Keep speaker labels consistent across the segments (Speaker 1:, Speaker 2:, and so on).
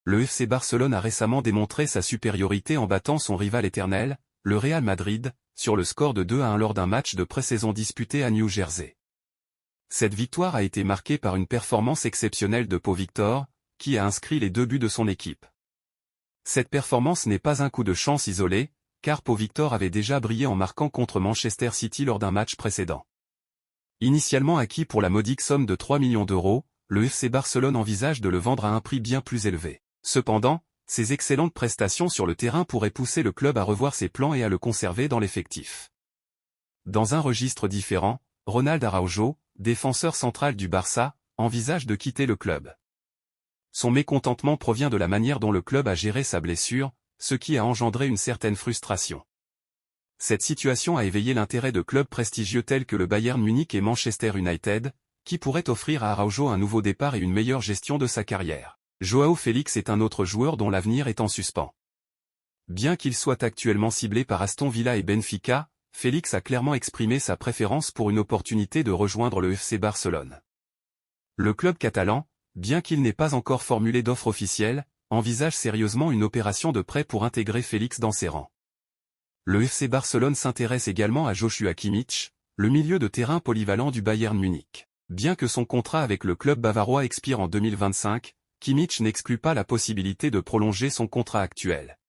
Speaker 1: Le FC Barcelone a récemment démontré sa supériorité en battant son rival éternel, le Real Madrid, sur le score de 2-1 lors d'un match de pré-saison disputé à New Jersey. Cette victoire a été marquée par une performance exceptionnelle de Pau Victor, qui a inscrit les 2 buts de son équipe. Cette performance n'est pas un coup de chance isolé, car Pau Victor avait déjà brillé en marquant contre Manchester City lors d'un match précédent. Initialement acquis pour la modique somme de 3 millions d'euros, le FC Barcelone envisage de le vendre à un prix bien plus élevé. Cependant, ses excellentes prestations sur le terrain pourraient pousser le club à revoir ses plans et à le conserver dans l'effectif. Dans un registre différent, Ronald Araujo, défenseur central du Barça, envisage de quitter le club. Son mécontentement provient de la manière dont le club a géré sa blessure, ce qui a engendré une certaine frustration. Cette situation a éveillé l'intérêt de clubs prestigieux tels que le Bayern Munich et Manchester United, qui pourraient offrir à Araujo un nouveau départ et une meilleure gestion de sa carrière. Joao Félix est un autre joueur dont l'avenir est en suspens. Bien qu'il soit actuellement ciblé par Aston Villa et Benfica, Félix a clairement exprimé sa préférence pour une opportunité de rejoindre le FC Barcelone. Le club catalan, bien qu'il n'ait pas encore formulé d'offre officielle, envisage sérieusement une opération de prêt pour intégrer Félix dans ses rangs. Le FC Barcelone s'intéresse également à Joshua Kimmich, le milieu de terrain polyvalent du Bayern Munich. Bien que son contrat avec le club bavarois expire en 2025, Kimmich n'exclut pas la possibilité de prolonger son contrat actuel.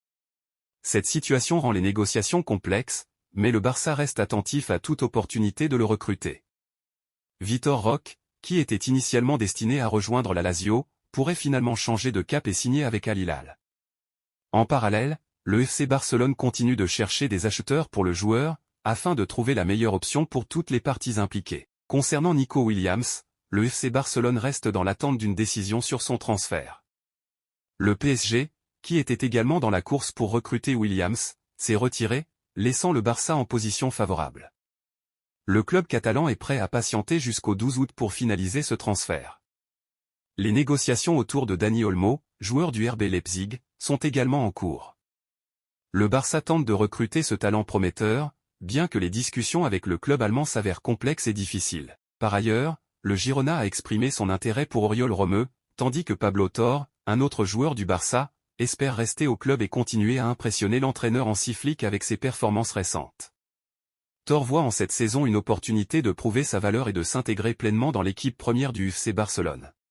Speaker 1: Cette situation rend les négociations complexes, mais le Barça reste attentif à toute opportunité de le recruter. Vitor Roque, qui était initialement destiné à rejoindre la Lazio, pourrait finalement changer de cap et signer avec Al Hilal. En parallèle, le FC Barcelone continue de chercher des acheteurs pour le joueur, afin de trouver la meilleure option pour toutes les parties impliquées. Concernant Nico Williams, le FC Barcelone reste dans l'attente d'une décision sur son transfert. Le PSG, qui était également dans la course pour recruter Williams, s'est retiré, laissant le Barça en position favorable. Le club catalan est prêt à patienter jusqu'au 12 août pour finaliser ce transfert. Les négociations autour de Dani Olmo, joueur du RB Leipzig, sont également en cours. Le Barça tente de recruter ce talent prometteur, bien que les discussions avec le club allemand s'avèrent complexes et difficiles. Par ailleurs, le Girona a exprimé son intérêt pour Oriol Romeu, tandis que Pablo Torre, un autre joueur du Barça, espère rester au club et continuer à impressionner l'entraîneur en cyclique avec ses performances récentes. Torre voit en cette saison une opportunité de prouver sa valeur et de s'intégrer pleinement dans l'équipe première du FC Barcelone.